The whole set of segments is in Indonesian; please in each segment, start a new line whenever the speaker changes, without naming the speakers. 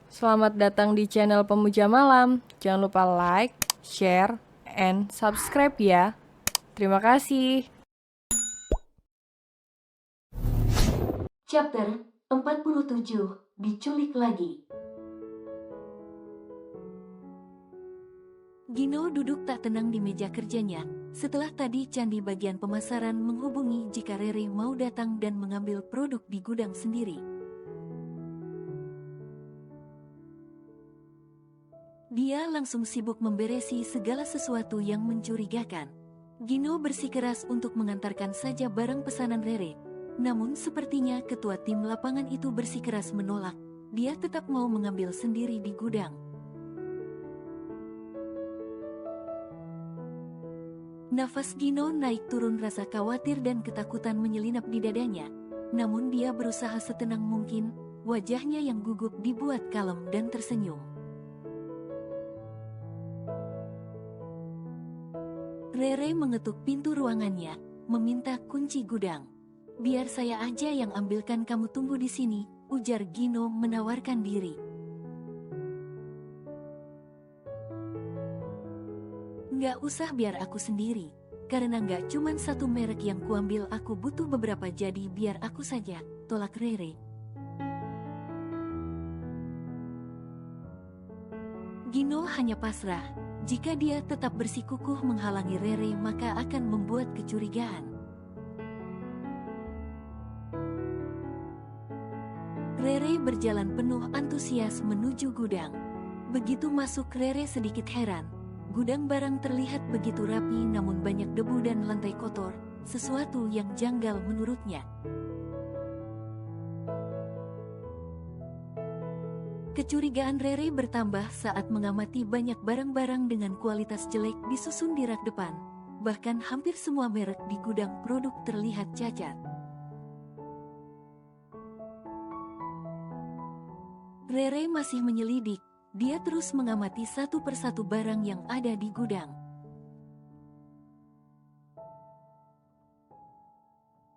Selamat datang di channel Pemuja Malam. Jangan lupa like, share, and subscribe ya. Terima kasih.
Chapter 47, Diculik Lagi. Gino duduk tak tenang di meja kerjanya. Setelah tadi Candi bagian pemasaran menghubungi jika Rere mau datang dan mengambil produk di gudang sendiri. Dia langsung sibuk memberesi segala sesuatu yang mencurigakan. Gino bersikeras untuk mengantarkan saja barang pesanan Rere. Namun sepertinya ketua tim lapangan itu bersikeras menolak. Dia tetap mau mengambil sendiri di gudang. Nafas Gino naik turun, rasa khawatir dan ketakutan menyelinap di dadanya. Namun dia berusaha setenang mungkin, wajahnya yang gugup dibuat kalem dan tersenyum. Rere mengetuk pintu ruangannya, meminta kunci gudang. "Biar saya aja yang ambilkan, kamu tunggu di sini," ujar Gino menawarkan diri. "Nggak usah, biar aku sendiri. Karena nggak cuman satu merek yang kuambil, aku butuh beberapa, jadi biar aku saja," tolak Rere. Gino hanya pasrah. Jika dia tetap bersikukuh menghalangi Rere, maka akan membuat kecurigaan. Rere berjalan penuh antusias menuju gudang. Begitu masuk, Rere sedikit heran. Gudang barang terlihat begitu rapi, namun banyak debu dan lantai kotor, sesuatu yang janggal menurutnya. Kecurigaan Rere bertambah saat mengamati banyak barang-barang dengan kualitas jelek disusun di rak depan. Bahkan hampir semua merek di gudang produk terlihat cacat. Rere masih menyelidik. Dia terus mengamati satu persatu barang yang ada di gudang.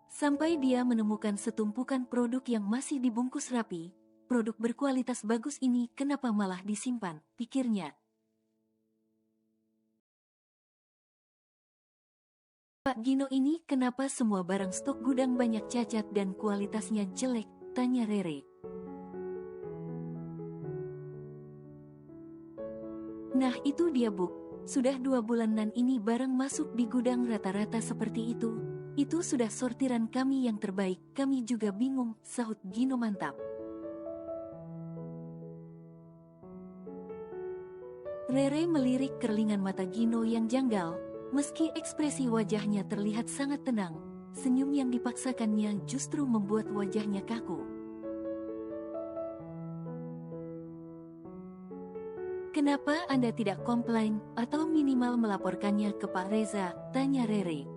Sampai dia menemukan setumpukan produk yang masih dibungkus rapi. Produk berkualitas bagus ini kenapa malah disimpan, pikirnya. "Pak Gino, ini kenapa semua barang stok gudang banyak cacat dan kualitasnya jelek?" tanya Rere. "Nah itu dia, Bu. Sudah 2 bulanan ini barang masuk di gudang rata-rata seperti itu. Itu sudah sortiran kami yang terbaik, kami juga bingung," sahut Gino mantap. Rere melirik kerlingan mata Gino yang janggal. Meski ekspresi wajahnya terlihat sangat tenang, senyum yang dipaksakannya justru membuat wajahnya kaku. "Kenapa Anda tidak komplain atau minimal melaporkannya ke Pak Reza?" tanya Rere.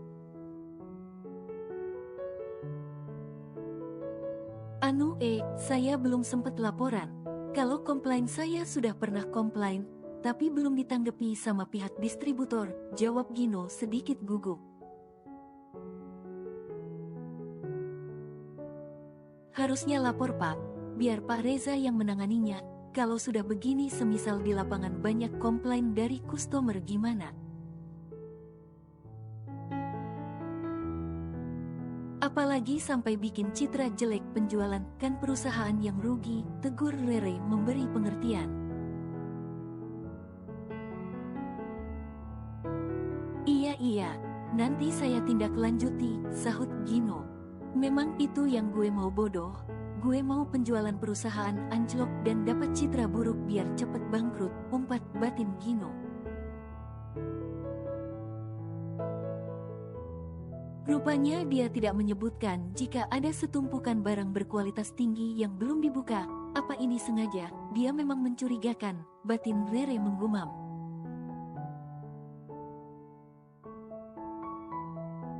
Saya belum sempat laporan. Kalau komplain saya sudah pernah komplain, tapi belum ditanggapi sama pihak distributor," jawab Gino sedikit gugup. "Harusnya lapor, Pak. Biar Pak Reza yang menanganinya. Kalau sudah begini, semisal di lapangan banyak komplain dari customer, gimana? Apalagi sampai bikin citra jelek penjualan, kan perusahaan yang rugi," tegur Rere memberi pengertian. Iya, nanti saya tindak lanjuti," sahut Gino. "Memang itu yang gue mau, bodoh. Gue mau penjualan perusahaan anjlok dan dapat citra buruk biar cepet bangkrut," umpat batin Gino. Rupanya dia tidak menyebutkan jika ada setumpukan barang berkualitas tinggi yang belum dibuka. Apa ini sengaja? Dia memang mencurigakan, batin Rere menggumam.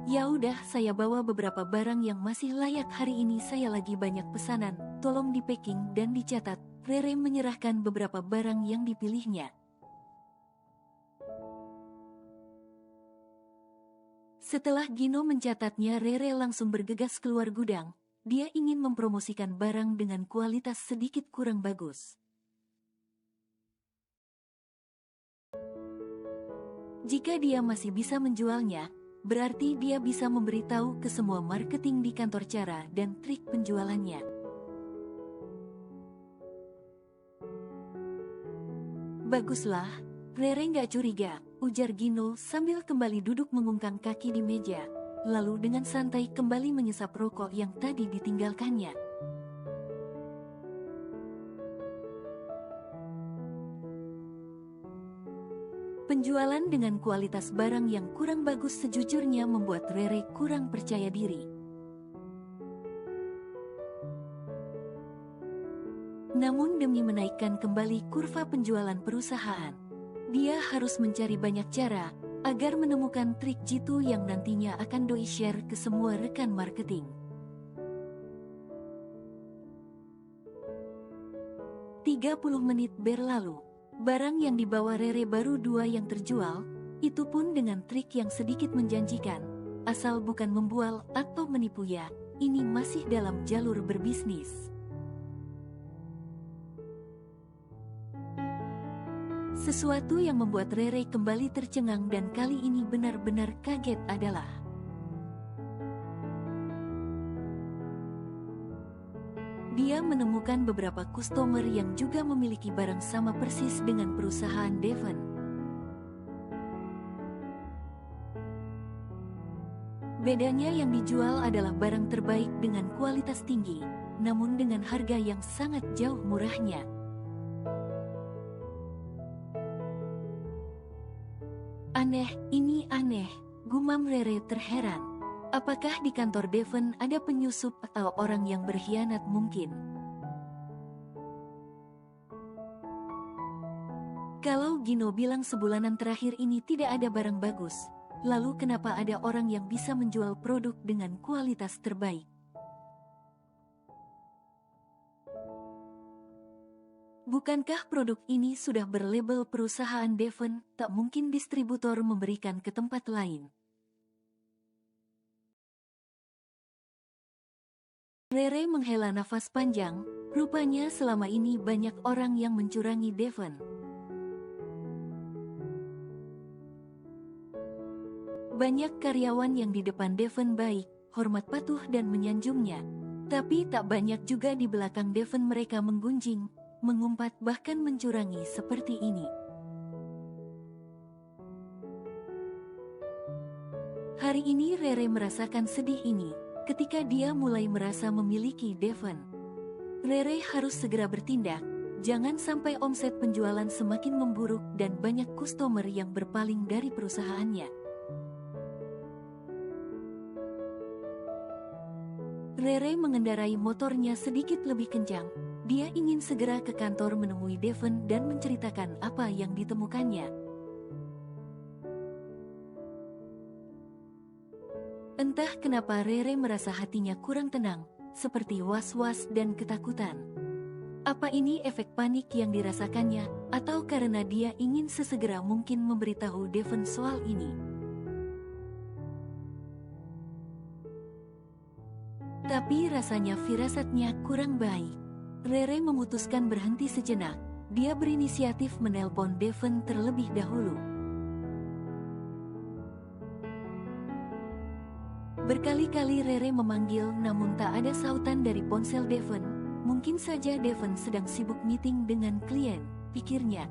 "Ya udah, saya bawa beberapa barang yang masih layak, hari ini saya lagi banyak pesanan, tolong di packing dan dicatat." Rere menyerahkan beberapa barang yang dipilihnya. Setelah Gino mencatatnya, Rere langsung bergegas keluar gudang. Dia ingin mempromosikan barang dengan kualitas sedikit kurang bagus. Jika dia masih bisa menjualnya, berarti dia bisa memberitahu ke semua marketing di kantor cara dan trik penjualannya. Baguslah, Rere nggak curiga, ujar Gino sambil kembali duduk mengungkang kaki di meja, lalu dengan santai kembali menyesap rokok yang tadi ditinggalkannya. Penjualan dengan kualitas barang yang kurang bagus sejujurnya membuat Rere kurang percaya diri. Namun demi menaikkan kembali kurva penjualan perusahaan, dia harus mencari banyak cara agar menemukan trik jitu yang nantinya akan doi share ke semua rekan marketing. 30 menit berlalu. Barang yang dibawa Rere baru 2 yang terjual, itu pun dengan trik yang sedikit menjanjikan. Asal bukan membual atau menipu ya, ini masih dalam jalur berbisnis. Sesuatu yang membuat Rere kembali tercengang dan kali ini benar-benar kaget adalah dia menemukan beberapa customer yang juga memiliki barang sama persis dengan perusahaan Devon. Bedanya yang dijual adalah barang terbaik dengan kualitas tinggi, namun dengan harga yang sangat jauh murahnya. Aneh, ini aneh, gumam Rere terheran. Apakah di kantor Devon ada penyusup atau orang yang berkhianat mungkin? Kalau Gino bilang sebulanan terakhir ini tidak ada barang bagus, lalu kenapa ada orang yang bisa menjual produk dengan kualitas terbaik? Bukankah produk ini sudah berlabel perusahaan Devon, tak mungkin distributor memberikan ke tempat lain? Rere menghela nafas panjang, rupanya selama ini banyak orang yang mencurangi Devon. Banyak karyawan yang di depan Devon baik, hormat patuh dan menyanjungnya. Tapi tak banyak juga di belakang Devon mereka menggunjing, mengumpat bahkan mencurangi seperti ini. Hari ini Rere merasakan sedih ini, ketika dia mulai merasa memiliki Devon. Rere harus segera bertindak, jangan sampai omset penjualan semakin memburuk dan banyak customer yang berpaling dari perusahaannya. Rere mengendarai motornya sedikit lebih kencang. Dia ingin segera ke kantor menemui Devon dan menceritakan apa yang ditemukannya. Entah kenapa Rere merasa hatinya kurang tenang, seperti was-was dan ketakutan. Apa ini efek panik yang dirasakannya, atau karena dia ingin sesegera mungkin memberitahu Devon soal ini? Tapi rasanya firasatnya kurang baik. Rere memutuskan berhenti sejenak. Dia berinisiatif menelpon Devon terlebih dahulu. Berkali-kali Rere memanggil namun tak ada sautan dari ponsel Devon. Mungkin saja Devon sedang sibuk meeting dengan klien, pikirnya.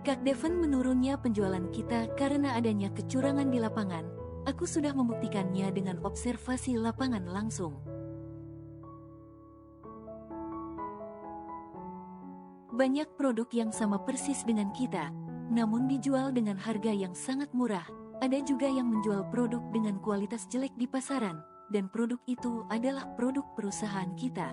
Kak Devon, menurunnya penjualan kita karena adanya kecurangan di lapangan. Aku sudah membuktikannya dengan observasi lapangan langsung. Banyak produk yang sama persis dengan kita, namun dijual dengan harga yang sangat murah. Ada juga yang menjual produk dengan kualitas jelek di pasaran, dan produk itu adalah produk perusahaan kita.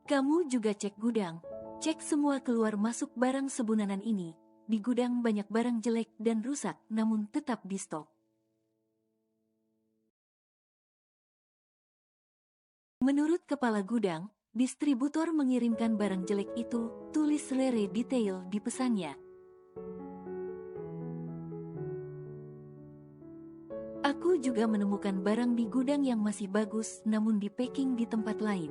Kamu juga cek gudang, cek semua keluar masuk barang sebunanan ini. Di gudang banyak barang jelek dan rusak, namun tetap di stok. Menurut kepala gudang, distributor mengirimkan barang jelek itu, tulis Rere detail di pesannya. Aku juga menemukan barang di gudang yang masih bagus namun di packing di tempat lain.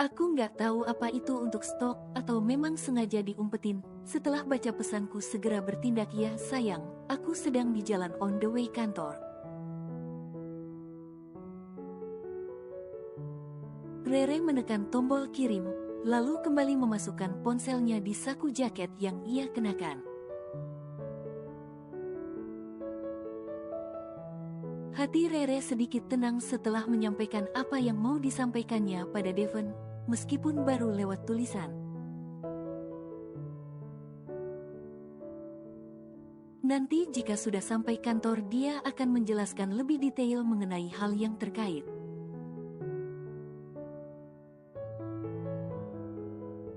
Aku nggak tahu apa itu untuk stok atau memang sengaja diumpetin. Setelah baca pesanku segera bertindak, ya sayang, aku sedang di jalan on the way kantor. Rere menekan tombol kirim, lalu kembali memasukkan ponselnya di saku jaket yang ia kenakan. Hati Rere sedikit tenang setelah menyampaikan apa yang mau disampaikannya pada Devon, meskipun baru lewat tulisan. Nanti jika sudah sampai kantor dia akan menjelaskan lebih detail mengenai hal yang terkait.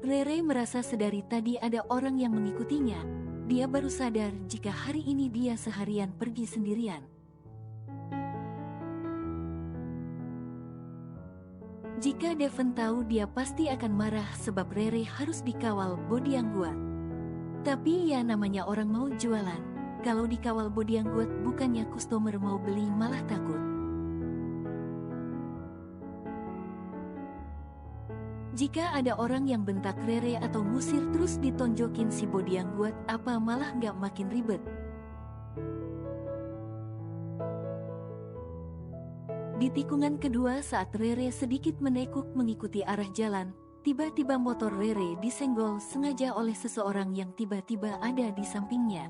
Rere merasa sedari tadi ada orang yang mengikutinya. Dia baru sadar jika hari ini dia seharian pergi sendirian. Jika Devon tahu, dia pasti akan marah sebab Rere harus dikawal bodi yang kuat. Tapi ya namanya orang mau jualan. Kalau dikawal bodi yang kuat bukannya customer mau beli malah takut. Jika ada orang yang bentak Rere atau musir terus ditonjokin si bodi yang kuat, apa malah nggak makin ribet? Di tikungan kedua saat Rere sedikit menekuk mengikuti arah jalan, tiba-tiba motor Rere disenggol sengaja oleh seseorang yang tiba-tiba ada di sampingnya.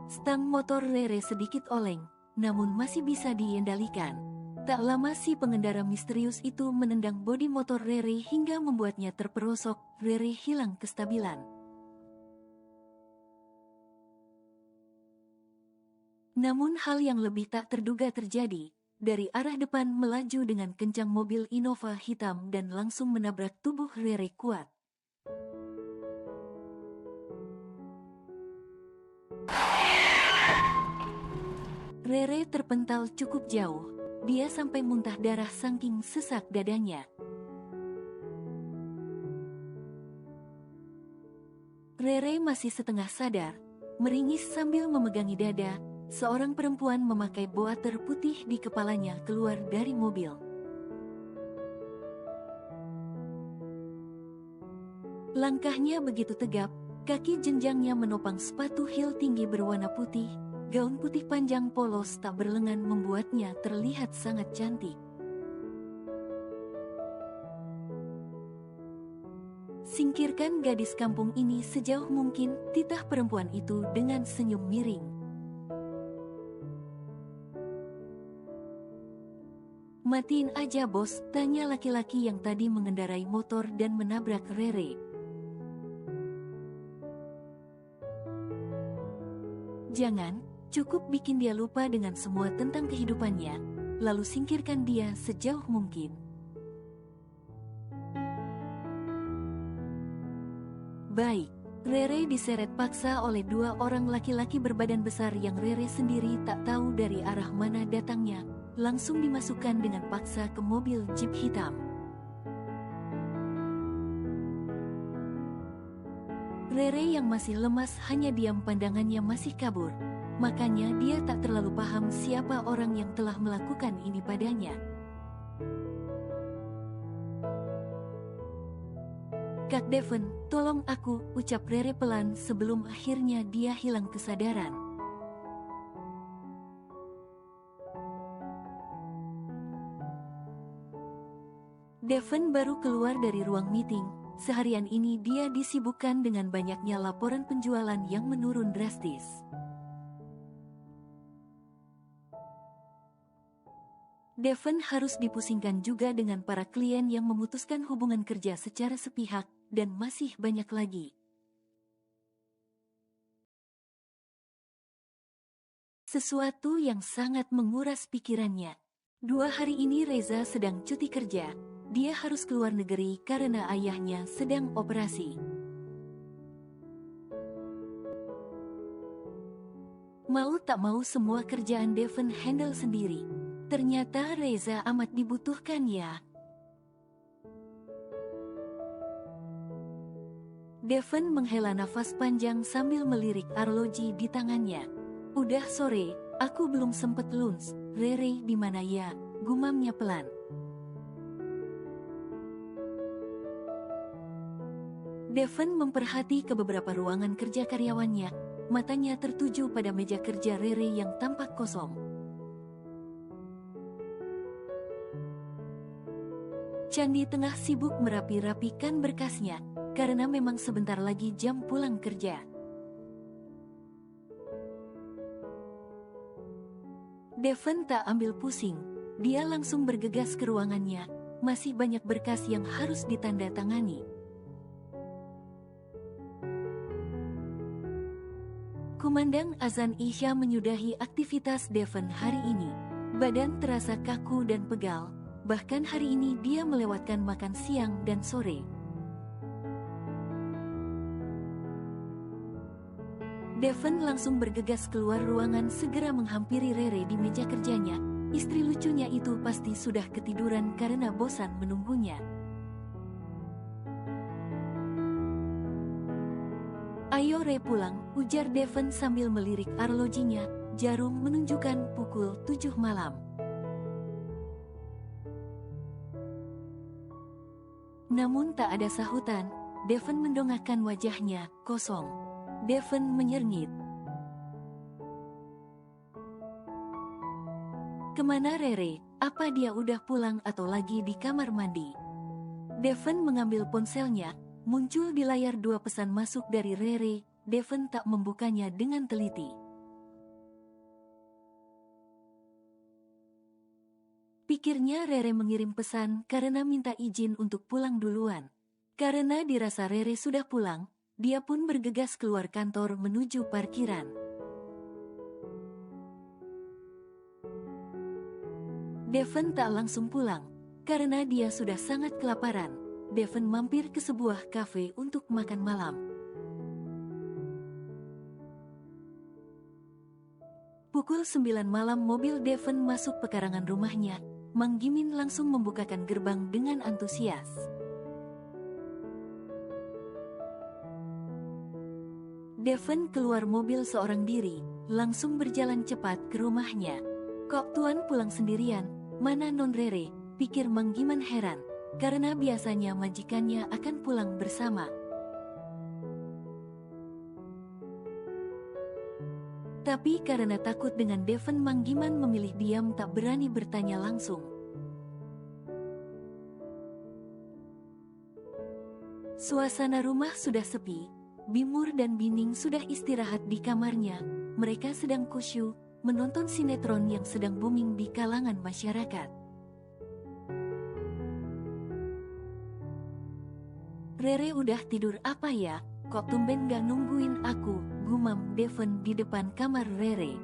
Stang motor Rere sedikit oleng, namun masih bisa diendalikan. Tak lama si pengendara misterius itu menendang bodi motor Rere hingga membuatnya terperosok. Rere hilang kestabilan. Namun hal yang lebih tak terduga terjadi. Dari arah depan melaju dengan kencang mobil Innova hitam dan langsung menabrak tubuh Rere kuat. Rere terpental cukup jauh. Dia sampai muntah darah saking sesak dadanya. Rere masih setengah sadar, meringis sambil memegangi dada. Seorang perempuan memakai boater putih di kepalanya keluar dari mobil. Langkahnya begitu tegap, kaki jenjangnya menopang sepatu heel tinggi berwarna putih. Gaun putih panjang polos tak berlengan membuatnya terlihat sangat cantik. Singkirkan gadis kampung ini sejauh mungkin, titah perempuan itu dengan senyum miring. Matiin aja bos, tanya laki-laki yang tadi mengendarai motor dan menabrak Rere. Jangan, cukup bikin dia lupa dengan semua tentang kehidupannya, lalu singkirkan dia sejauh mungkin. Baik, Rere diseret paksa oleh dua orang laki-laki berbadan besar yang Rere sendiri tak tahu dari arah mana datangnya. Langsung dimasukkan dengan paksa ke mobil jeep hitam. Rere yang masih lemas hanya diam, pandangannya masih kabur. Makanya dia tak terlalu paham siapa orang yang telah melakukan ini padanya. Kak Devon, tolong aku, ucap Rere pelan sebelum akhirnya dia hilang kesadaran. Devon baru keluar dari ruang meeting. Seharian ini dia disibukkan dengan banyaknya laporan penjualan yang menurun drastis. Devon harus dipusingkan juga dengan para klien yang memutuskan hubungan kerja secara sepihak, dan masih banyak lagi. Sesuatu yang sangat menguras pikirannya. 2 hari ini Reza sedang cuti kerja. Dia harus keluar negeri karena ayahnya sedang operasi. Mau tak mau semua kerjaan Devon handle sendiri. Ternyata Reza amat dibutuhkan ya. Devon menghela nafas panjang sambil melirik arloji di tangannya. Udah sore, aku belum sempet lunch. Rere di mana ya? Gumamnya pelan. Devon memperhati ke beberapa ruangan kerja karyawannya, matanya tertuju pada meja kerja Rere yang tampak kosong. Candi tengah sibuk merapi-rapikan berkasnya, karena memang sebentar lagi jam pulang kerja. Devon tak ambil pusing, dia langsung bergegas ke ruangannya, masih banyak berkas yang harus ditandatangani. Kumandang azan Isya menyudahi aktivitas Devon hari ini. Badan terasa kaku dan pegal, bahkan hari ini dia melewatkan makan siang dan sore. Devon langsung bergegas keluar ruangan segera menghampiri Rere di meja kerjanya. Istri lucunya itu pasti sudah ketiduran karena bosan menunggunya. Ayo Re pulang, ujar Devon sambil melirik arlojinya. Jarum menunjukkan pukul 7 malam. Namun tak ada sahutan, Devon mendongakkan wajahnya, kosong. Devon menyernit. Kemana Rere? Apa dia udah pulang atau lagi di kamar mandi? Devon mengambil ponselnya, muncul di layar 2 pesan masuk dari Rere. Devon tak membukanya dengan teliti. Pikirnya Rere mengirim pesan karena minta izin untuk pulang duluan. Karena dirasa Rere sudah pulang, dia pun bergegas keluar kantor menuju parkiran. Devon tak langsung pulang, karena dia sudah sangat kelaparan. Devon mampir ke sebuah kafe untuk makan malam. Pukul 9 malam mobil Devon masuk pekarangan rumahnya. Mang Gimin langsung membukakan gerbang dengan antusias. Devon keluar mobil seorang diri, langsung berjalan cepat ke rumahnya. Kok Tuan pulang sendirian? Mana Non Rere? Pikir Mang Giman heran, karena biasanya majikannya akan pulang bersama. Tapi karena takut dengan Devon, Mang Giman memilih diam, tak berani bertanya langsung. Suasana rumah sudah sepi, Bimur dan Bining sudah istirahat di kamarnya. Mereka sedang kusyuk, menonton sinetron yang sedang booming di kalangan masyarakat. Rere udah tidur apa ya? Kok tumben gak nungguin aku? Gumam Devon di depan kamar Rere.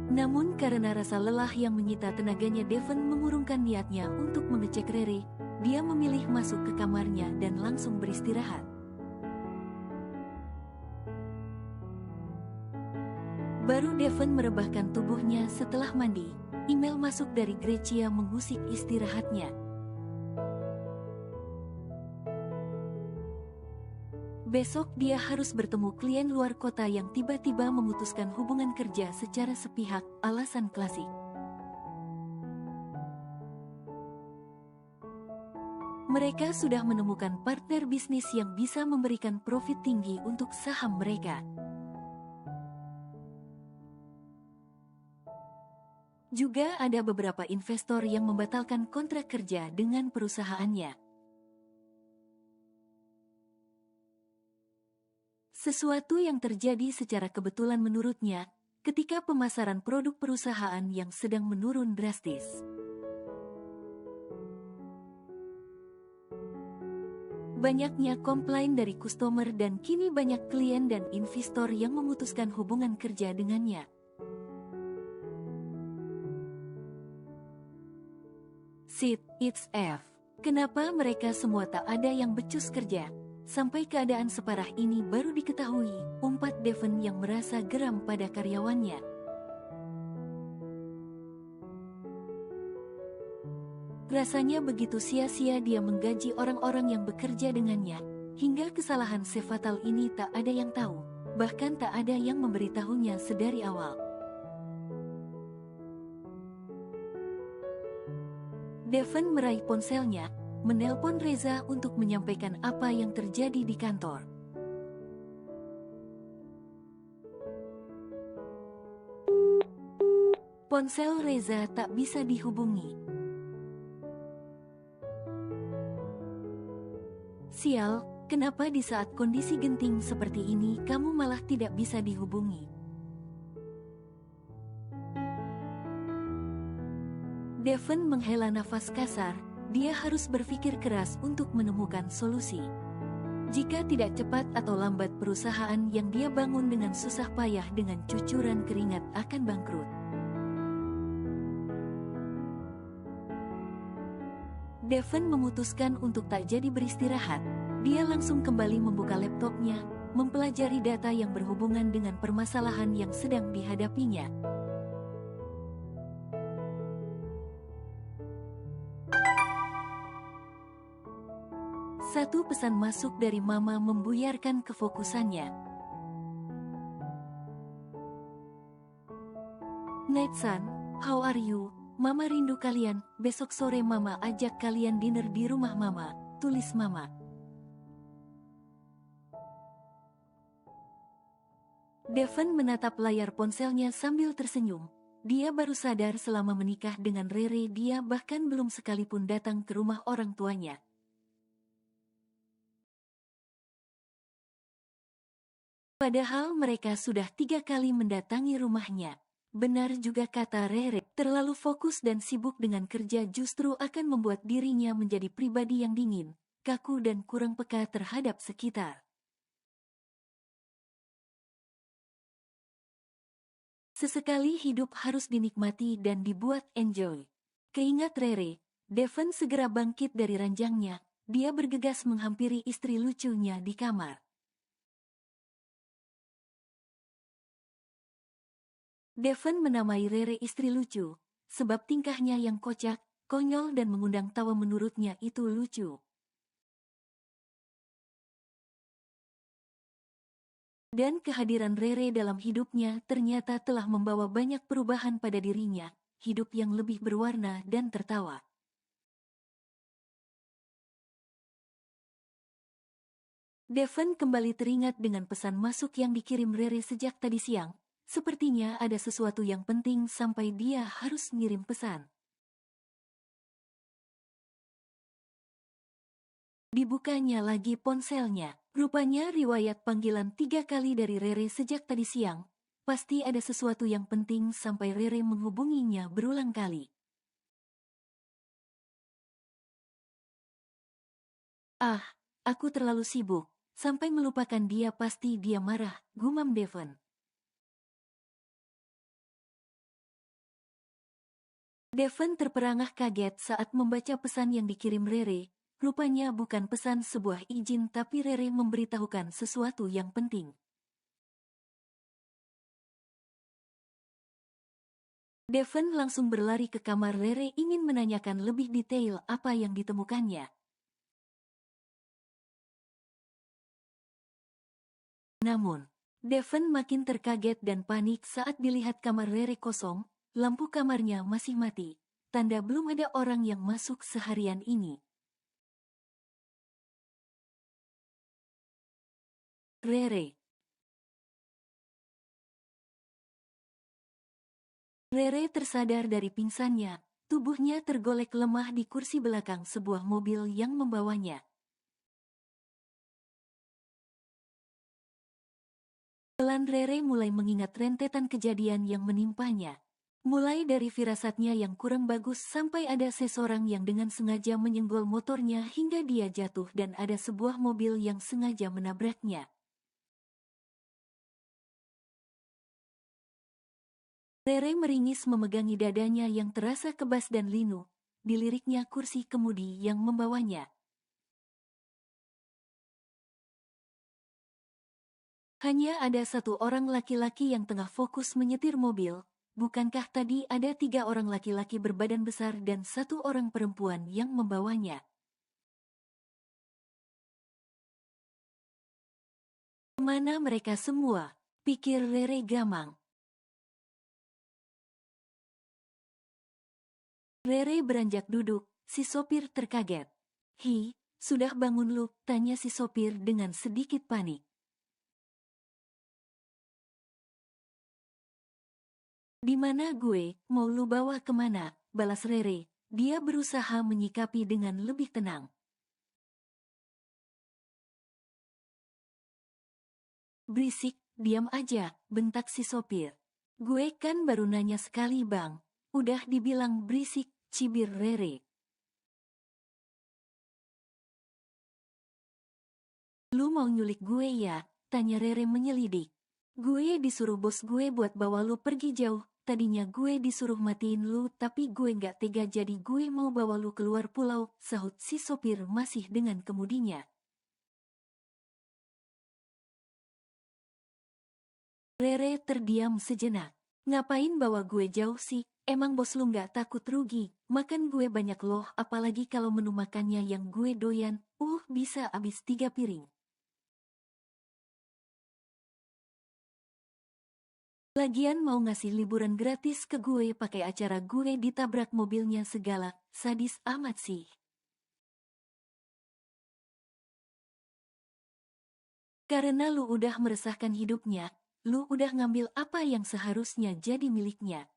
Namun karena rasa lelah yang menyita tenaganya, Devon mengurungkan niatnya untuk mengecek Rere. Dia memilih masuk ke kamarnya dan langsung beristirahat. Baru Devon merebahkan tubuhnya setelah mandi. Email masuk dari Gracia mengusik istirahatnya. Besok dia harus bertemu klien luar kota yang tiba-tiba memutuskan hubungan kerja secara sepihak, alasan klasik. Mereka sudah menemukan partner bisnis yang bisa memberikan profit tinggi untuk saham mereka. Juga ada beberapa investor yang membatalkan kontrak kerja dengan perusahaannya. Sesuatu yang terjadi secara kebetulan menurutnya, ketika pemasaran produk perusahaan yang sedang menurun drastis. Banyaknya komplain dari customer dan kini banyak klien dan investor yang memutuskan hubungan kerja dengannya. Shit, it's F. Kenapa mereka semua tak ada yang becus kerja? Sampai keadaan separah ini baru diketahui, umpat Devon yang merasa geram pada karyawannya. Rasanya begitu sia-sia dia menggaji orang-orang yang bekerja dengannya, hingga kesalahan sefatal ini tak ada yang tahu, bahkan tak ada yang memberitahunya sedari awal. Devon meraih ponselnya, menelpon Reza untuk menyampaikan apa yang terjadi di kantor. Ponsel Reza tak bisa dihubungi. Sial, kenapa di saat kondisi genting seperti ini kamu malah tidak bisa dihubungi? Devon menghela nafas kasar, dia harus berpikir keras untuk menemukan solusi. Jika tidak cepat atau lambat perusahaan yang dia bangun dengan susah payah dengan cucuran keringat akan bangkrut. Devon memutuskan untuk tak jadi beristirahat. Dia langsung kembali membuka laptopnya, mempelajari data yang berhubungan dengan permasalahan yang sedang dihadapinya. Satu pesan masuk dari Mama membuyarkan kefokusannya. Night Sun, how are you? Mama rindu kalian, besok sore Mama ajak kalian dinner di rumah Mama, tulis Mama. Devon menatap layar ponselnya sambil tersenyum. Dia baru sadar selama menikah dengan Rere dia bahkan belum sekalipun datang ke rumah orang tuanya. Padahal mereka sudah 3 kali mendatangi rumahnya. Benar juga kata Rere, terlalu fokus dan sibuk dengan kerja justru akan membuat dirinya menjadi pribadi yang dingin, kaku dan kurang peka terhadap sekitar. Sesekali hidup harus dinikmati dan dibuat enjoy. Keingat Rere, Devon segera bangkit dari ranjangnya. Dia bergegas menghampiri istri lucunya di kamar. Devon menamai Rere istri lucu, sebab tingkahnya yang kocak, konyol dan mengundang tawa menurutnya itu lucu. Dan kehadiran Rere dalam hidupnya ternyata telah membawa banyak perubahan pada dirinya, hidup yang lebih berwarna dan tertawa. Devon kembali teringat dengan pesan masuk yang dikirim Rere sejak tadi siang. Sepertinya ada sesuatu yang penting sampai dia harus ngirim pesan. Dibukanya lagi ponselnya. Rupanya riwayat panggilan 3 kali dari Rere sejak tadi siang. Pasti ada sesuatu yang penting sampai Rere menghubunginya berulang kali. Ah, aku terlalu sibuk. Sampai melupakan dia pasti dia marah, gumam Devon. Devon terperangah kaget saat membaca pesan yang dikirim Rere. Rupanya bukan pesan sebuah izin tapi Rere memberitahukan sesuatu yang penting. Devon langsung berlari ke kamar Rere ingin menanyakan lebih detail apa yang ditemukannya. Namun, Devon makin terkaget dan panik saat dilihat kamar Rere kosong, lampu kamarnya masih mati. Tanda belum ada orang yang masuk seharian ini. Rere. Rere tersadar dari pingsannya, tubuhnya tergolek lemah di kursi belakang sebuah mobil yang membawanya. Pelan Rere mulai mengingat rentetan kejadian yang menimpanya. Mulai dari firasatnya yang kurang bagus sampai ada seseorang yang dengan sengaja menyenggol motornya hingga dia jatuh dan ada sebuah mobil yang sengaja menabraknya. Rere meringis memegangi dadanya yang terasa kebas dan linu, diliriknya kursi kemudi yang membawanya. Hanya ada satu orang laki-laki yang tengah fokus menyetir mobil, bukankah tadi ada 3 orang laki-laki berbadan besar dan 1 orang perempuan yang membawanya? Kemana mereka semua? Pikir Rere gamang. Rere beranjak duduk, si sopir terkaget. "Hi, sudah bangun lu?" tanya si sopir dengan sedikit panik. "Di mana gue? Mau lu bawa kemana?" balas Rere. Dia berusaha menyikapi dengan lebih tenang. "Berisik, diam aja," bentak si sopir. "Gue kan baru nanya sekali bang." "Udah dibilang berisik," cibir Rere. "Lu mau nyulik gue ya?" tanya Rere menyelidik. "Gue disuruh bos gue buat bawa lu pergi jauh. Tadinya gue disuruh matiin lu, tapi gue nggak tega jadi gue mau bawa lu keluar pulau," sahut si sopir masih dengan kemudinya. Rere terdiam sejenak. "Ngapain bawa gue jauh sih? Emang bos lu nggak takut rugi? Makan gue banyak loh, apalagi kalau menu makannya yang gue doyan. Bisa habis 3 piring. Lagian mau ngasih liburan gratis ke gue pakai acara gue ditabrak mobilnya segala, sadis amat sih." "Karena lu udah meresahkan hidupnya, lu udah ngambil apa yang seharusnya jadi miliknya.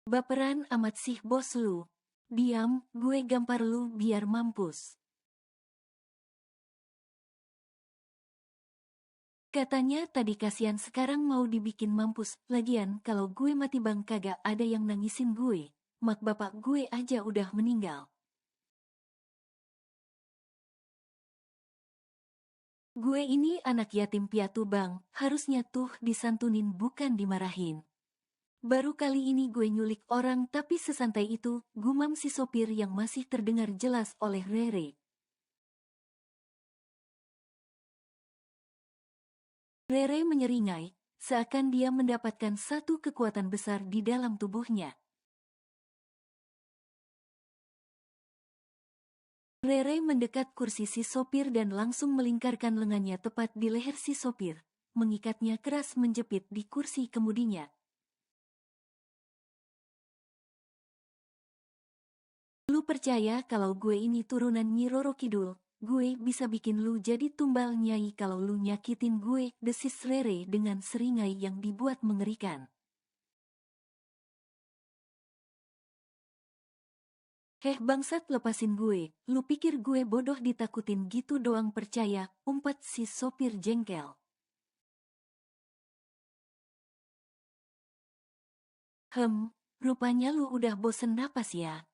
Baperan amat sih bos lu. Diam, gue gampar lu biar mampus." Katanya tadi kasihan sekarang mau dibikin mampus. Lagian kalau gue mati bang kagak ada yang nangisin gue. Mak bapak gue aja udah meninggal. Gue ini anak yatim piatu bang, harusnya tuh disantunin bukan dimarahin. Baru kali ini gue nyulik orang tapi sesantai itu, gumam si sopir yang masih terdengar jelas oleh Rere. Rere menyeringai, seakan dia mendapatkan satu kekuatan besar di dalam tubuhnya. Rere mendekat kursi si sopir dan langsung melingkarkan lengannya tepat di leher si sopir, mengikatnya keras menjepit di kursi kemudinya. "Lu percaya kalau gue ini turunan Nyi Roro Kidul? Gue bisa bikin lu jadi tumbal nyai kalau lu nyakitin gue," desis Rere dengan seringai yang dibuat mengerikan. "Heh bangsat lepasin gue, lu pikir gue bodoh ditakutin gitu doang percaya," umpat si sopir jengkel. Rupanya lu udah bosen napas ya."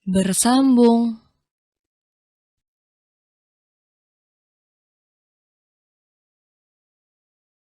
Bersambung.